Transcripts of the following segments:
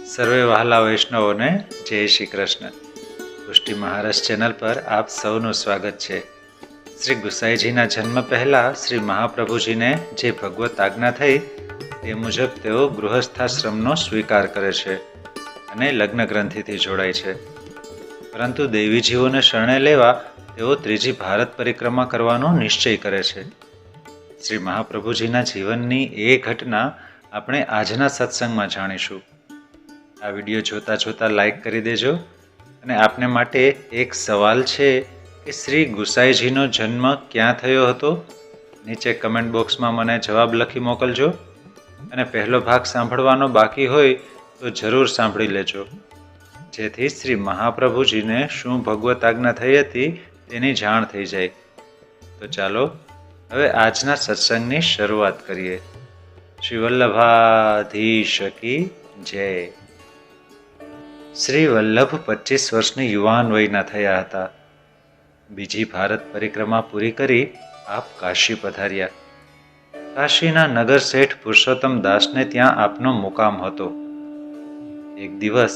સર્વે વહાલા વૈષ્ણવોને જય શ્રી કૃષ્ણ. પુષ્ટિ મહારાજ ચેનલ પર આપ સૌનું સ્વાગત છે. શ્રી ગુસાઈજીના જન્મ પહેલા શ્રી મહાપ્રભુજીને જે ભગવત આજ્ઞા થઈ તે મુજબ તેઓ ગૃહસ્થાશ્રમનો સ્વીકાર કરે છે અને લગ્ન ગ્રંથિથી જોડાય છે. પરંતુ દેવીજીઓને શરણે લેવા તેઓ ત્રીજી ભારત પરિક્રમા કરવાનો નિશ્ચય કરે છે. શ્રી મહાપ્રભુજીના જીવનની એ ઘટના આપણે આજના સત્સંગમાં જાણીશું. આ વિડીયો જોતા જોતા લાઈક કરી દેજો. અને આપને માટે એક સવાલ છે કે શ્રી ગુસાઈજીનો જન્મ ક્યાં થયો હતો? નીચે કમેન્ટ બોક્સમાં મને જવાબ લખી મોકલજો. અને પહેલો ભાગ સાંભળવાનો બાકી હોય તો જરૂર સાંભળી લેજો, જેથી શ્રી મહાપ્રભુજીને શું ભગવત આજ્ઞા થઈ હતી તેની જાણ થઈ જાય. તો ચાલો હવે આજના સત્સંગની શરૂઆત કરીએ. શ્રી વલ્લભાધીશ કી જય. શ્રી વલ્લભ 25 વર્ષની યુવાન વયના થયા હતા. બીજી ભારત પરિક્રમા પૂરી કરી આપ કાશી પધાર્યા. કાશીના નગર શેઠ પુરુષોત્તમ દાસને ત્યાં આપનો મુકામ હતો. એક દિવસ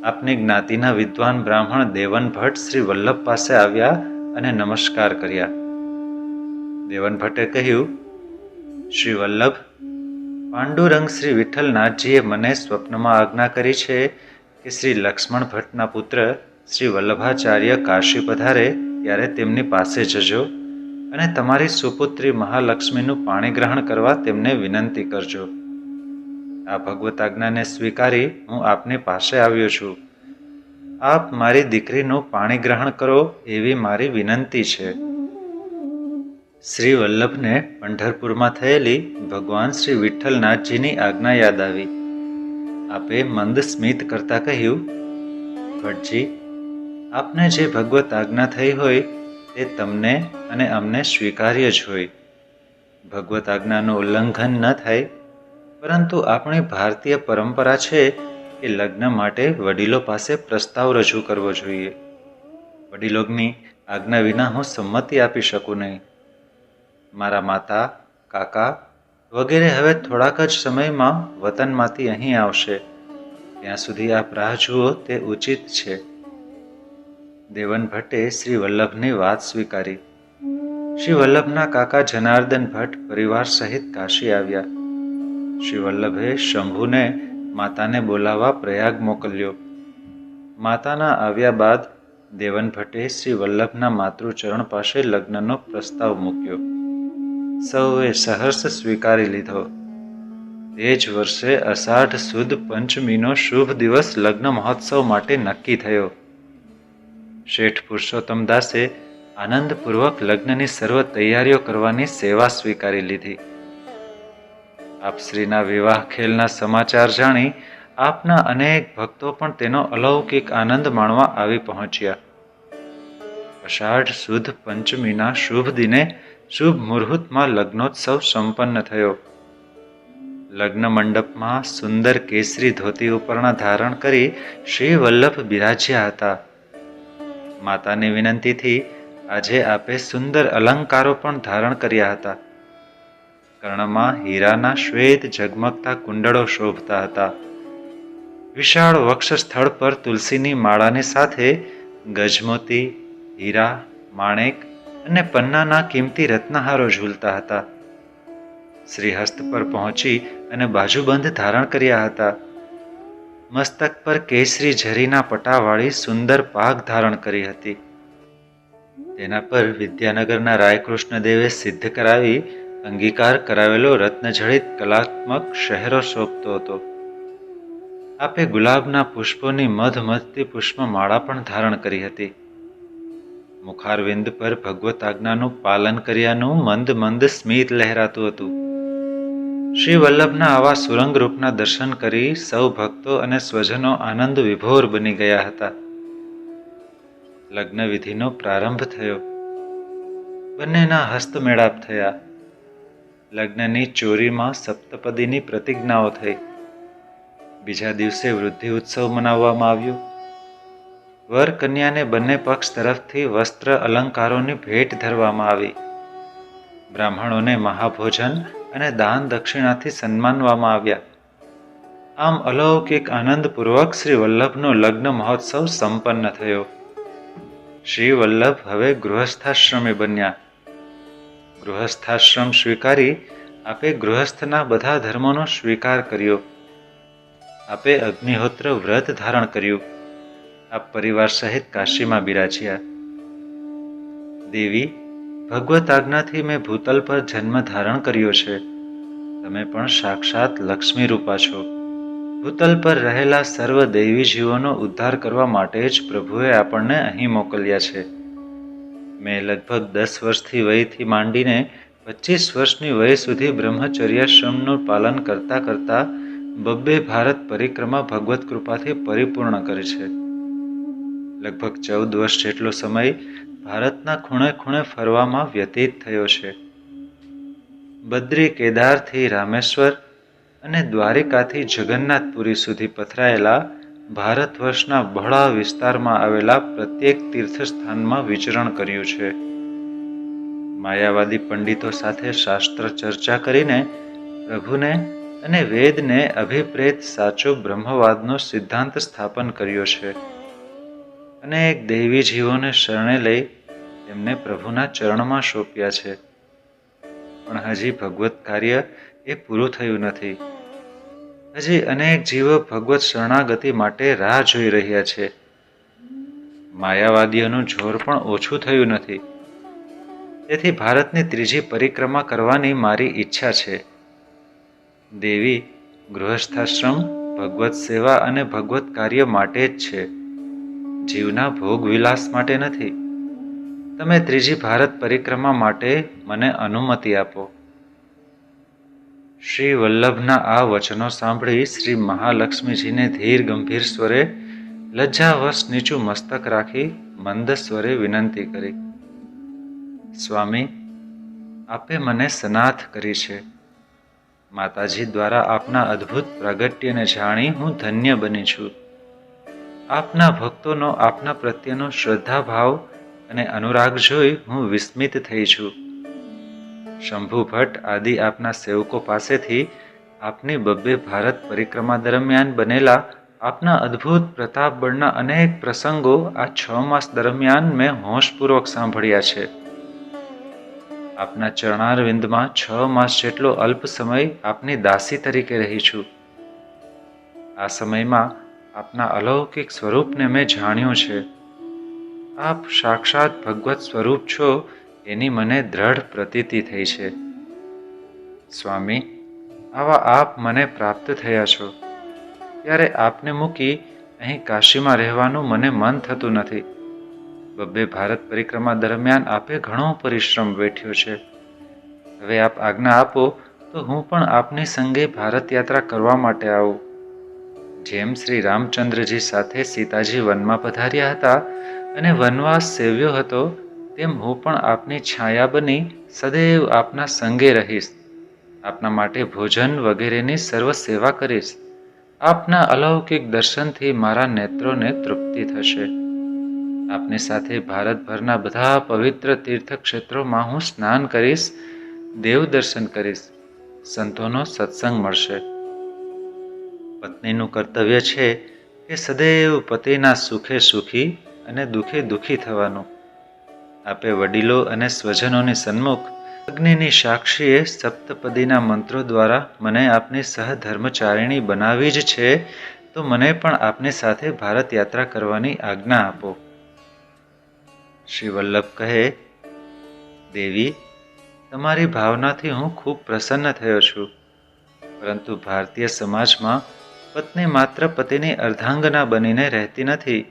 આપની જ્ઞાતિના વિદ્વાન બ્રાહ્મણ દેવન ભટ્ટ શ્રી વલ્લભ પાસે આવ્યા અને નમસ્કાર કર્યા. દેવન ભટ્ટે કહ્યું, શ્રી વલ્લભ, પાંડુરંગ શ્રી વિઠ્ઠલનાથજીએ મને સ્વપ્નમાં આજ્ઞા કરી છે કે શ્રી લક્ષ્મણ ભટ્ટના પુત્ર શ્રી વલ્લભાચાર્ય કાશી પધારે ત્યારે તેમની પાસે જજો અને તમારી સુપુત્રી મહાલક્ષ્મીનું પાણી ગ્રહણ કરવા તેમને વિનંતી કરજો. આ ભગવત આજ્ઞાને સ્વીકારી હું આપની પાસે આવ્યો છું. આપ મારી દીકરીનું પાણી ગ્રહણ કરો એવી મારી વિનંતી છે. શ્રી વલ્લભને પંઢરપુરમાં થયેલી ભગવાન શ્રી વિઠ્ઠલનાથજીની આજ્ઞા યાદ આવી. આપે મંદ સ્મિત કરતા કહ્યું, ભટ્ટજી, આપને જે ભગવત આજ્ઞા થઈ હોય તે તમને અને અમને સ્વીકાર્ય જ હોય. ભગવત આજ્ઞાનું ઉલ્લંઘન ન થાય, પરંતુ આપણી ભારતીય પરંપરા છે કે લગ્ન માટે વડીલો પાસે પ્રસ્તાવ રજૂ કરવો જોઈએ. વડીલોની આજ્ઞા વિના હું સંમતિ આપી શકું નહીં. મારા માતા, કાકા વગેરે હવે થોડાક જ સમયમાં વતનમાંથી અહીં આવશે. ત્યાં સુધી આપ રાહ જુઓ તે ઉચિત છે. દેવન ભટ્ટે શ્રી વલ્લભની વાત સ્વીકારી. શ્રી વલ્લભના કાકા જનાર્દન ભટ્ટ પરિવાર સહિત કાશી આવ્યા. શ્રી વલ્લભે શંભુને માતાને બોલાવવા પ્રયાગ મોકલ્યો. માતાના આવ્યા બાદ દેવન ભટ્ટે શ્રી વલ્લભના માતૃચરણ પાસે લગ્નનો પ્રસ્તાવ મૂક્યો. સૌએ સહર્ષ સ્વીકારી લીધો. તે જ વર્ષે અષાઢ સુદ પંચમીનો શુભ દિવસ લગ્ન મહોત્સવ માટે નક્કી થયો. શેઠ પુરુષોત્તમ દાસે આનંદપૂર્વક લગ્નની સર્વ તૈયારીઓ કરવાની સેવા સ્વીકારી લીધી. આપશ્રીના વિવાહ ખેલના સમાચાર જાણી આપના અનેક ભક્તો પણ તેનો અલૌકિક આનંદ માણવા આવી પહોંચ્યા. અષાઢ સુદ પંચમીના શુભ દિને શુભ મુહૂર્તમાં લગ્નોત્સવ સંપન્ન થયો. લગ્ન મંડપમાં સુંદર કેસરી ધોતી ઉપરણા ધારણ કરી શ્રી વલ્લભ બિરાજ્યા હતા. માતાની વિનંતીથી આજે આપે સુંદર અલંકારો પણ ધારણ કર્યા હતા. કર્ણમાં હીરાના શ્વેત ઝગમગતા કુંડળો શોભતા હતા. વિશાળ વક્ષ સ્થળ પર તુલસીની માળાની સાથે ગજમોતી, હીરા, માણેક અને પન્નાના કિંમતી રત્નહારો ઝૂલતા હતા. શ્રીહસ્ત પર પહોંચી અને બાજુબંધ ધારણ કર્યા હતા. મસ્તક પર કેસરી ઝરીના પટાવાળી સુંદર પાઘ ધારણ કરી હતી. તેના પર વિદ્યાનગરના રાયકૃષ્ણદેવે સિદ્ધ કરાવી અંગીકાર કરાવેલો રત્નજડિત કલાત્મક શહેરો શોભતો હતો. આપે ગુલાબના પુષ્પોની મધમધતી પુષ્પમાળા પણ ધારણ કરી હતી. મુખારવિંદ પર ભગવત આજ્ઞાનું પાલન કર્યાનું મંદ મંદ સ્મિત લહેરાતું હતું. શ્રી વલ્લભના આવા સુરંગ રૂપના દર્શન કરી સૌ ભક્તો અને સ્વજનો આનંદ વિભોર બની ગયા હતા. લગ્ન વિધિનો પ્રારંભ થયો. બંનેના હસ્તમેળાપ થયા. લગ્નની ચોરીમાં સપ્તપદીની પ્રતિજ્ઞાઓ થઈ. બીજા દિવસે વૃદ્ધિ ઉત્સવ મનાવવામાં આવ્યો. વર કન્યાને બંને પક્ષ તરફથી વસ્ત્ર અલંકારોની ભેટ ધરવામાં આવી. બ્રાહ્મણોને મહાભોજન અને દાન દક્ષિણાથી સન્માનવામાં આવ્યા. આમ અલૌકિક આનંદપૂર્વક શ્રી વલ્લભનો લગ્ન મહોત્સવ સંપન્ન થયો. શ્રી વલ્લભ હવે ગૃહસ્થાશ્રમી બન્યા. ગૃહસ્થાશ્રમ સ્વીકારી આપે ગૃહસ્થના બધા ધર્મોનો સ્વીકાર કર્યો. આપે અગ્નિહોત્ર વ્રત ધારણ કર્યું. આપ પરિવાર સહિત કાશીમાં બિરાજ્યા. દેવી, ભગવત આજ્ઞાથી મેં ભૂતલ પર જન્મ ધારણ કર્યો છે. તમે પણ સાક્ષાત લક્ષ્મી રૂપા છો. ભૂતલ પર રહેલા સર્વ દૈવી જીવોનો ઉદ્ધાર કરવા માટે જ પ્રભુએ આપણને અહીં મોકલ્યા છે. મેં લગભગ 10 વર્ષથી વયથી માંડીને 25 વર્ષની વય સુધી બ્રહ્મચર્યાશ્રમનું પાલન કરતા કરતા 2 ભારત પરિક્રમા ભગવત કૃપાથી પરિપૂર્ણ કરી છે. લગભગ 14 વર્ષ જેટલો સમય ભારતના ખૂણે ખૂણે ફરવામાં વ્યતીત થયો છે. બદ્રી કેદારથી રામેશ્વર અને દ્વારિકાથી જગન્નાથપુરી સુધી પથરાયેલા ભારત વર્ષના બહોળા વિસ્તારમાં આવેલા પ્રત્યેક તીર્થસ્થાનમાં વિચરણ કર્યું છે. માયાવાદી પંડિતો સાથે શાસ્ત્ર ચર્ચા કરીને પ્રભુને અને વેદને અભિપ્રેત સાચો બ્રહ્મવાદનો સિદ્ધાંત સ્થાપન કર્યો છે. અનેક દૈવી જીવોને શરણે લઈ તેમને પ્રભુના ચરણમાં સોંપ્યા છે. પણ હજી ભગવત કાર્ય એ પૂરું થયું નથી. હજી અનેક જીવો ભગવત શરણાગતિ માટે રાહ જોઈ રહ્યા છે. માયાવાદીઓનું જોર પણ ઓછું થયું નથી. તેથી ભારતની ત્રીજી પરિક્રમા કરવાની મારી ઈચ્છા છે. દેવી, ગૃહસ્થાશ્રમ ભગવત સેવા અને ભગવત કાર્ય માટે જ છે, જીવના ભોગ વિલાસ માટે નથી. તમે ત્રીજી ભારત પરિક્રમા માટે મને અનુમતિ આપો. શ્રી વલ્લભના આ વચનો સાંભળી શ્રી મહાલક્ષ્મીજીને ધીર ગંભીર સ્વરે લજ્જાવશ નીચું મસ્તક રાખી મંદ સ્વરે વિનંતી કરી. સ્વામી, આપે મને સનાથ કરી છે. માતાજી દ્વારા આપના અદ્ભુત પ્રાગટ્યને જાણી હું ધન્ય બની છું. આપના ભક્તોનો આપના પ્રત્યેનો શ્રદ્ધાભાવ અને અનુરાગ જોઈ હું વિસ્મિત થઈ છું. શંભુ ભટ્ટ આદિ આપના સેવકો પાસેથી આપની 2 ભારત પરિક્રમા દરમિયાન બનેલા આપના અદ્ભુત પ્રતાપ બળના અનેક પ્રસંગો આ 6 માસ દરમિયાન મેં હોંશપૂર્વક સાંભળ્યા છે. આપના ચરણારવિંદમાં 6 માસ જેટલો અલ્પ સમય આપની દાસી તરીકે રહી છું. આ સમયમાં આપના અલૌકિક સ્વરૂપને મેં જાણ્યું છે. આપ સાક્ષાત ભગવત સ્વરૂપ છો એની મને દ્રઢ પ્રતીતિ થઈ છે. સ્વામી, આવા આપ મને પ્રાપ્ત થયા છો ત્યારે આપને મૂકી અહીં કાશીમાં રહેવાનું મને મન થતું નથી. 2 ભારત પરિક્રમા દરમિયાન આપે ઘણો પરિશ્રમ વેઠ્યો છે. હવે આપ આજ્ઞા આપો તો હું પણ આપની સંગે ભારત યાત્રા કરવા માટે આવું. જેમ શ્રી રામચંદ્રજી સાથે સીતાજી વનમાં પધાર્યા હતા અને વનવાસ સેવ્યો હતો, તેમ હું પણ આપની છાયા બની સદૈવ આપના સંગે રહીશ. આપના માટે ભોજન વગેરેની સર્વ સેવા કરીશ. આપના અલૌકિક દર્શનથી મારા નેત્રોને તૃપ્તિ થશે. આપની સાથે ભારતભરના બધા પવિત્ર તીર્થક્ષેત્રોમાં હું સ્નાન કરીશ, દેવ દર્શન કરીશ, સંતોનો સત્સંગ મળશે. પત્નીનું કર્તવ્ય છે કે સદૈવ પતિના સુખે સુખી અને દુઃખે દુઃખી થવાનું. આપે વડીલો અને સ્વજનોની સન્મુખ અગ્નિની સાક્ષીએ સપ્તપદીના મંત્રો દ્વારા મને આપની સહધર્મચારિણી બનાવી જ છે, તો મને પણ આપની સાથે ભારત યાત્રા કરવાની આજ્ઞા આપો. શ્રી વલ્લભ કહે, દેવી, તમારી ભાવનાથી હું ખૂબ પ્રસન્ન થયો છું. પરંતુ ભારતીય સમાજમાં પત્ની માત્ર પતિની અર્ધાંગના બનીને રહેતી નથી.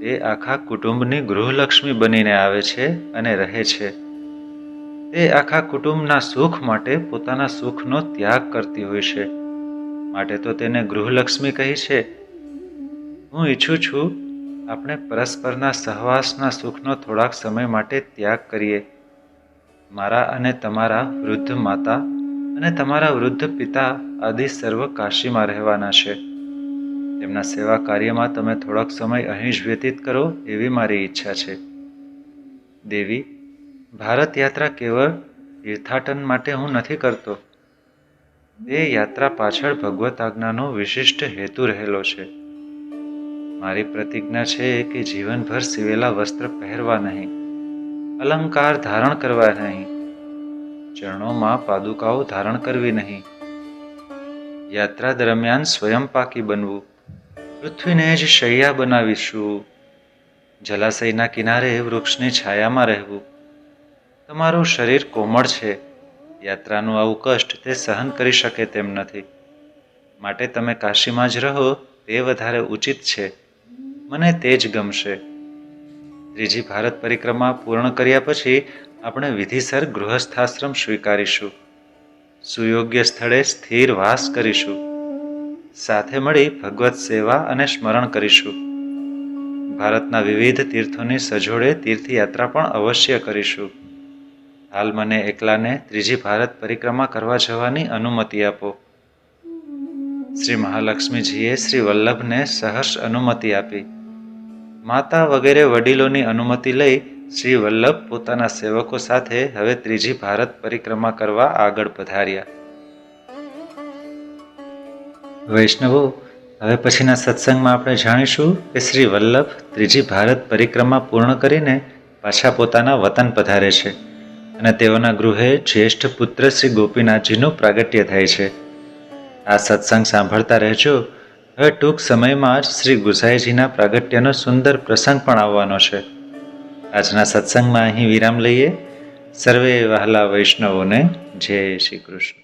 તે આખા કુટુંબની ગૃહલક્ષ્મી બનીને આવે છે અને રહે છે. તે આખા કુટુંબના સુખ માટે પોતાના સુખનો ત્યાગ કરતી હોય છે. માટે તો તેને ગૃહલક્ષ્મી કહી છે. હું ઈચ્છું છું આપણે પરસ્પરના સહવાસના સુખનો થોડાક સમય માટે ત્યાગ કરીએ. મારા અને તમારા વૃદ્ધ માતા અને તમારા વૃદ્ધ પિતા આદિ સર્વ કાશીમાં રહેવાના છે. તેમના સેવા કાર્યમાં તમે થોડોક સમય અહીં જ વ્યતીત કરો એવી મારી ઈચ્છા છે. દેવી, ભારત યાત્રા કેવળ તીર્થાટન માટે હું નથી કરતો. તે યાત્રા પાછળ ભગવત આજ્ઞાનો વિશિષ્ટ હેતુ રહેલો છે. મારી પ્રતિજ્ઞા છે કે જીવનભર સીવેલા વસ્ત્ર પહેરવા નહીં, અલંકાર ધારણ કરવા નહીં, ચરણોમાં પાદુકાઓ ધારણ કરવી નહીં, યાત્રા દરમિયાન સ્વયં પાકી બનવું, પૃથ્વીને જ શૈયા બનાવીશું, જલાશયના કિનારે વૃક્ષની છાયામાં રહેવું. તમારું શરીર કોમળ છે, યાત્રાનું આવું કષ્ટ તે સહન કરી શકે તેમ નથી, માટે તમે કાશીમાં જ રહો તે વધારે ઉચિત છે. મને તે જ ગમશે. ત્રીજી ભારત પરિક્રમા પૂર્ણ કર્યા પછી આપણે વિધિસર ગૃહસ્થાશ્રમ સ્વીકારીશું, સુયોગ્ય સ્થળે સ્થિર વાસ કરીશું, સાથે મળી ભગવત સેવા અને સ્મરણ કરીશું. ભારતના વિવિધ તીર્થોની સજોડે તીર્થયાત્રા પણ અવશ્ય કરીશું. હાલ મને એકલાને ત્રીજી ભારત પરિક્રમા કરવા જવાની અનુમતિ આપો. શ્રી મહાલક્ષ્મીજીએ શ્રી વલ્લભને સહર્ષ અનુમતિ આપી. માતા વગેરે વડીલોની અનુમતિ લઈ શ્રી વલ્લભ પોતાના સેવકો સાથે હવે ત્રીજી ભારત પરિક્રમા કરવા આગળ પધાર્યા. વૈષ્ણવો, હવે પછીના સત્સંગમાં આપણે જાણીશું કે શ્રી વલ્લભ ત્રીજી ભારત પરિક્રમા પૂર્ણ કરીને પાછા પોતાના વતન પધારે છે અને તેઓના ગૃહે જ્યેષ્ઠ પુત્ર શ્રી ગોપીનાથજીનું પ્રાગટ્ય થાય છે. આ સત્સંગ સાંભળતા રહેજો. હવે ટૂંક સમયમાં જ શ્રી ગુસાઈજીના પ્રાગટ્યનો સુંદર પ્રસંગ પણ આવવાનો છે. આજના સત્સંગમાં અહીં વિરામ લઈએ. સર્વે વહાલા વૈષ્ણવોને જય શ્રી કૃષ્ણ.